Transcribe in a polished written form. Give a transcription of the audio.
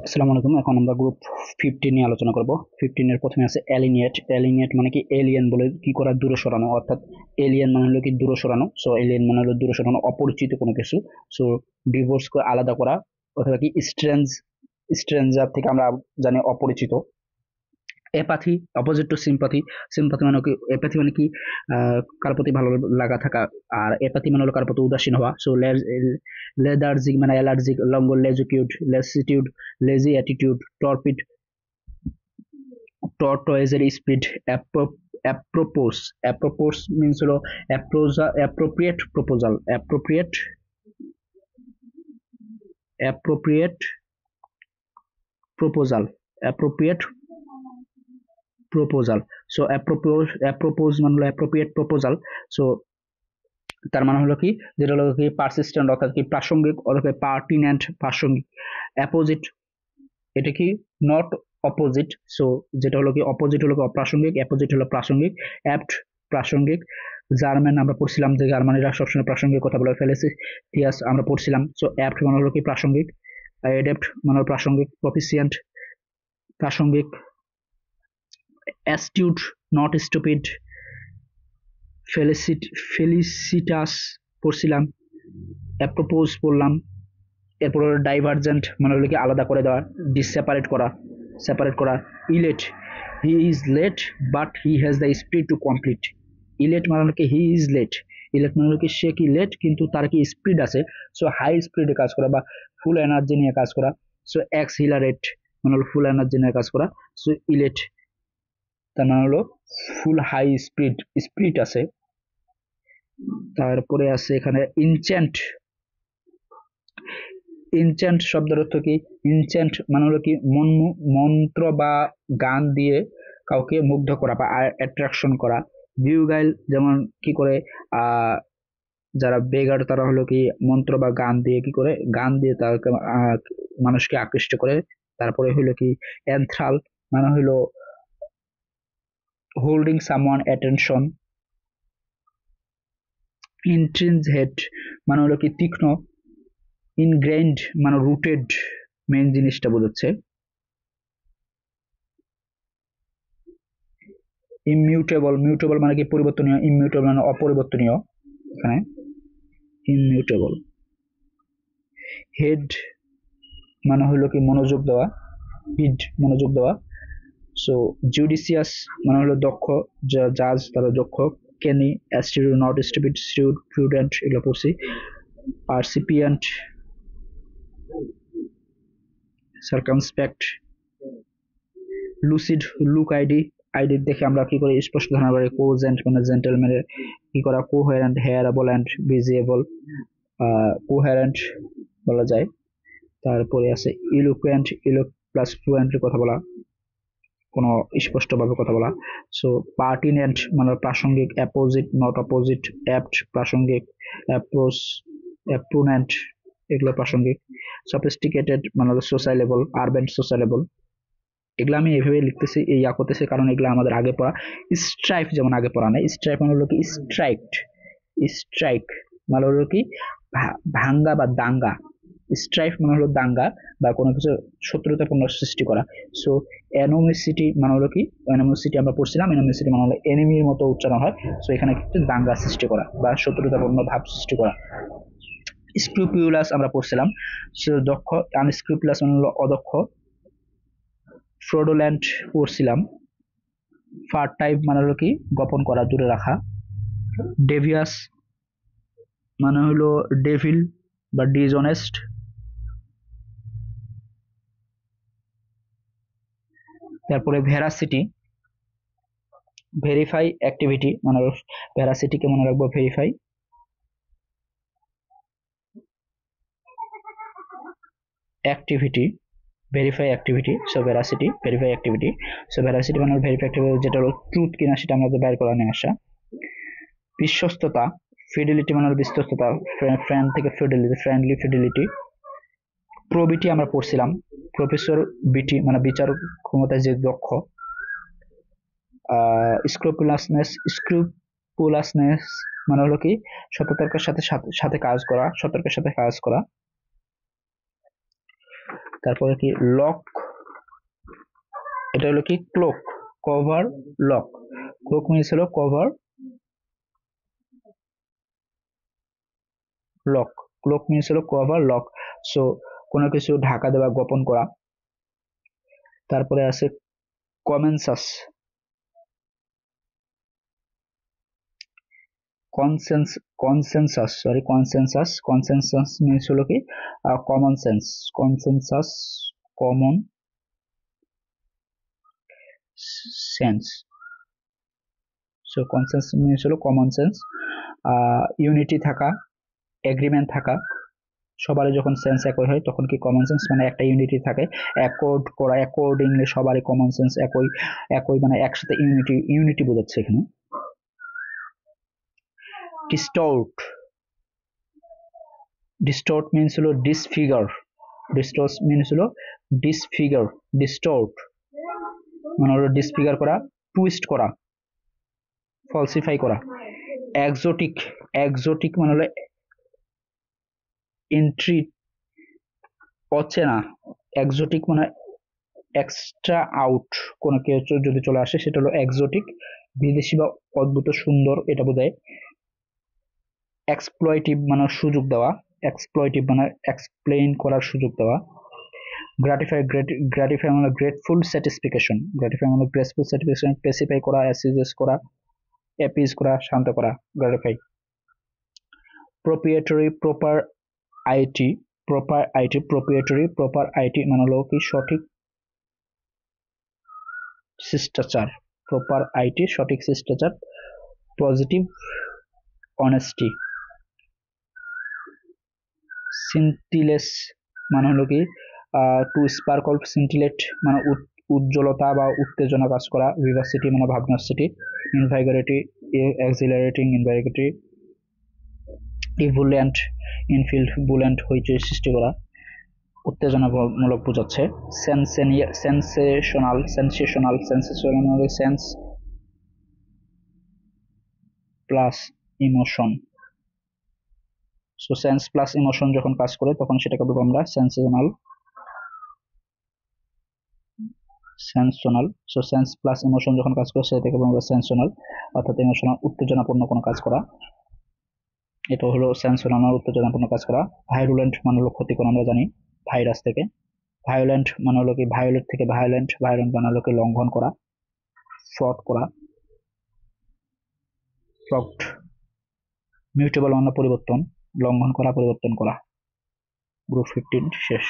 আসসালামু আলাইকুম। এখন আমরা গ্রুপ 15 নিয়ে আলোচনা করব। 15 এর প্রথমে আছে অ্যালিনিয়েট। অ্যালিনিয়েট মানে কি এলিয়েন বলে কি করা, দূরে সরানো, অর্থাৎ এলিয়েন মানে হলো কি দূরে সরানো। সো এলিয়েন মানে হলো দূরে সরানো, অপরিচিত কোনো কিছু। সো ডিভোর্স করে আলাদা করা, অথবা কি স্ট্রেঞ্জার থেকে আমরা জানি অপরিচিত। এপাথি অপোজিট টু সিম্পাথি। সিম্পাথি মানে কি, এপাথি মানে কি কার প্রতি ভালো লাগা থাকা, আর এপাথি মানে হলো কার প্রতি উদাসীন হওয়া। সো লেদার্জিক মানে অ্যালার্জিক, লঙ্গ লেজুকিউড, লেসিটিউড লেজি অ্যাটিটিউড, টর্পিড টর্টয়েজের স্পিড, অ্যাপ্রোপোস। অ্যাপ্রোপোস মিনস হলো appropriate proposal, appropriate proposal, appropriate proposal. So apropos মানে হলো অ্যাপ্রোপ্রিয়েট প্রপোজাল। সো তার মানে হলো কি, যেটা হলো কি পারসিস্টেন্ট, অর্থাৎ কি প্রাসঙ্গিক, অথবা পার্টিনেন্ট প্রাসঙ্গিক। অ্যাপোজিট, এটা কি নট অপোজিট। সো যেটা হলো কি অপোজিট হলো কি অপ্রাসঙ্গিক, অ্যাপোজিট হলো প্রাসঙ্গিক। অ্যাপ্ট প্রাসঙ্গিক। জার্মান আমরা পড়ছিলাম যে জার্মানিরা সবসময় প্রাসঙ্গিক কথা বলে, ফেলেসিয়াস আমরা পড়ছিলাম। সো অ্যাপ্ট মানে হলো কি প্রাসঙ্গিক, অ্যাডেপ্ট মানে হলো প্রাসঙ্গিক, প্রফিসিয়েন্ট প্রাসঙ্গিক, অ্যাস্টিউট নট স্টুপিড, ফেলিসিটাস পড়ছিলাম, অ্যাপ্রোপোজ পড়লাম। এরপর ডাইভারজেন্ট মানে হলো কি আলাদা করে দেওয়া, সেপারেট করা। Elate, he is late but he has the speed to complete. Elate মানে হলো কি হি ইজ লেট, ইলেট মানে হলো কি সে কি লেট কিন্তু তার কি স্পিড আছে। সো হাই স্পিডে কাজ করা বা ফুল এনার্জি নিয়ে কাজ করা। সো এক্সহিলারেট মানে হলো ফুল এনার্জি নিয়ে কাজ করা। সো ইলেট তার মানে হলো ফুল হাই স্পিড আছে। তারপরে আছে এখানে ইনচ্যান্ট। ইনচ্যান্ট শব্দের অর্থ কি? ইনচ্যান্ট মানে হলো কি মন্ত্র বা গান দিয়ে কাউকে মুগ্ধ করা বা অ্যাট্রাকশন করা। বিউগাইল যেমন কি করে, আহ যারা বেগার তারা হলো কি মন্ত্র বা গান দিয়ে কি করে, গান দিয়ে তাকে মানুষকে আকৃষ্ট করে। তারপরে হলো কি এন্থ্রাল মানে হলো হোল্ডিং সামওয়ান অ্যাটেনশন। ইন্ট্রিনহেড মানে হলো কি তীক্ষ্ণ। ইনগ্রেইনড মানে রুটেড, মেইন জিনিসটা বোঝাচ্ছে। ইমিউটেবল, মিউটেবল মানে কি পরিবর্তনীয়, ইমিউটেবল মানে অপরিবর্তনীয় এখানে, ইমিউটেবল। হেড মানে হলো কি মনোযোগ দেওয়া, হিড মনোযোগ দেওয়া। সো জুডিসিয়াস মানে হলো দক্ষ, জাজ তারা দক্ষ। কেনি, অ্যাস্টিটিউড নট স্টুপিড, প্রুডেন্ট এগুলো পড়ছি। পার্সিপিয়েন্ট, সার্কামস্পেক্ট। লুসিড, লুক আইডি, আইডি দেখে আমরা কি করি স্পষ্ট ধারণা করি। কোজেন্ট মানে জেন্টেলম্যানের কি করা। কোহেরেন্ট, হেয়ারেবল অ্যান্ড ভিজিবল, কোহেরেন্ট বলা যায়। তারপরে আছে ইলোকুয়েন্ট, প্লাস ফ্লুয়েন্টলি কথা বলা, কোনো স্পষ্টভাবে কথা বলা। সো পার্টিনেন্ট মানে প্রাসঙ্গিক, অ্যাপোজিট নট অপোজিট, অ্যাপ্ট প্রাসঙ্গিক, অ্যাপ্রোচ অ্যাপ্রুনেন্ট এগুলো প্রাসঙ্গিক। সফিস্টিকেটেড মানে সোশ্যালেবল, আরবেন সোশ্যালেবল। এগুলো আমি এইভাবে লিখতেছি, এই করতেছি কারণ এগুলো আমাদের আগে পড়া। স্ট্রাইফ যেমন আগে পড়া নেই। স্ট্রাইফ মানে হলো কি স্ট্রাইক মানে হলো কি ভাঙ্গা বা দাঙ্গা। স্ট্রাইফ মানে হলো দাঙ্গা বা কোনো কিছু শত্রুতাপূর্ণ সৃষ্টি করা। সো অ্যানোমিসিটি মানে হলো কি, অ্যানোমিসিটি আমরা পড়ছিলাম, অ্যানোমিসিটি মানে হলো এনিমির মতো উচ্চারণ হয়। সো এখানে কিন্তু দাঙ্গা সৃষ্টি করা বা শত্রুতাপূর্ণ ভাব সৃষ্টি করা। স্ক্রুপিউলাস আমরা পড়ছিলাম, সো দক্ষ। আনস্ক্রুপুলাস মানে হলো অদক্ষ। ফ্রডোল্যান্ড পড়ছিলাম। ফার টাইপ মানে হলো কি গোপন করা, দূরে রাখা। ডেভিয়াস মানে হলো ডেভিল বা ডিসঅনেস্ট। তারপরে ভেরাসিটি, ভেরিফাই অ্যাক্টিভিটি মানে ভেরাসিটিকে মনে রাখবো verify activity, verify activity. So veracity, verify activity. So veracity মানে ভেরিফাই অ্যাক্টিভিটি, যেটা হলো ট্রুথ কিনা সেটা আমাদের বাইর করা নিয়ে আসা। বিশ্বস্ততা, ফিডিলিটি মানে হলো বিশ্বস্ততা, ফ্রেন্ড থেকে ফিডিলিটি, ফ্রেন্ডলি ফিডিলিটি। প্রবিটি আমরা পড়ছিলাম, প্রফেসর বিটি মানে বিচার ক্ষমতায় যে দক্ষ। স্ক্রুপুলাসনেস মানে হলো কি সততার সাথে সাথে কাজ করা, সতর্কের সাথে কাজ করা। তারপরে কি লক, এটা হলো কি cloak, cover lock. Cloak means হলো কভার লক, ক্লোক মিনস হলো কভার লক, সো কোনো কিছু ঢাকা দেওয়া, গোপন করা। তারপরে আছে কমেনসাস, কনসেনসাস মিনস হলো কি common sense, consensus common sense, so conscience means হলো কমন সেন্স। ইউনিটি থাকা, এগ্রিমেন্ট থাকা, সবারই যখন সেন্স একই হয় তখন কি কমন সেন্স, মানে একটা ইউনিটি থাকে, অ্যাকর্ড করা, অ্যাকর্ডিংলি সবারই কমন সেন্স একই, একই মানে একসাথে ইউনিটি বোঝাচ্ছে এখানে। ডিস্টর্ট, ডিস্টর্ট মিনস হলো ডিসফিগার, ডিস্টর্ট মিনস হলো ডিসফিগার, ডিস্টর্ট মানে হলো ডিসফিগার করা, টুইস্ট করা, ফলসিফাই করা। এক্সোটিক, এক্সোটিক মানে হলো এন্ট্রি, অচেনা। এক্সোটিক মানে এক্সট্রা আউট, কোনো কেউ যদি চলে আসে সেটা হলো এক্সোটিক, বিদেশি বা অদ্ভুত সুন্দর এটা বোঝায়। এক্সপ্লয়টিভ মানে সুযোগ দেওয়া, এক্সপ্লয়টিভ মানে এক্সপ্লেইন করার সুযোগ দেওয়া। গ্রাটিফাই, গ্রাটিফাই মানে গ্রেটফুল স্যাটিসফিকেশন, গ্রাটিফাই মানে গ্রেটফুল স্যাটিসফিকেশন, পেসিফাই করা, অ্যাসিজেস করা, অ্যাপিজ করা, শান্ত করা, gratify. Proprietary, proper it, proper it, proprietary proper it মানে হলো কি সঠিক শিষ্টাচার, প্রপার আইটি সঠিক শিষ্টাচার। Positive honesty. সিন্টিলেস মানে হলো কি টু স্পার্কল, সিন্টিলেট মানে উজ্জ্বলতা বা উত্তেজনা কাজ করা। ভিভাসিটি মানে ভাবনাসিটি। ইনভাইগরেটি, এক্সিলারেটিং, ইনভাইগরেটি। ইভুলেন্ট, ইনফিল্ড, বুলেন্ট হইচই সৃষ্টি করা, উত্তেজনামূলক বোঝাচ্ছে। সেন্সেশনাল, সেন্সেশনাল, সেন্সেশনাল মানে sense plus emotion, so sense plus emotion যখন কাজ করে তখন সেটাকে বলবো আমরা sensational, sensational. So sense plus emotion যখন কাজ করে সেটাকে বলবো আমরা সেন্সোনাল, অর্থাৎ ইমোশনাল, উত্তেজনাপূর্ণ কোনো কাজ করা, এটা হলো সেন্সোনাল, উত্তেজনাপূর্ণ কাজ করা। ভাইরুলেন্ট মানে হলো ক্ষতিকর, আমরা জানি ভাইরাস থেকে। ভায়োলেন্ট মানে হলো কি ভায়োলেট থেকে ভায়োলেন্ট, ভায়োলেন্ট মানে হলো কি লঙ্ঘন করা, ফ্রড করা। ফ্রড, মিউটেবল মানে পরিবর্তন, লঙ্ঘন করা, পরিবর্তন করা। গ্রুপ 15 শেষ।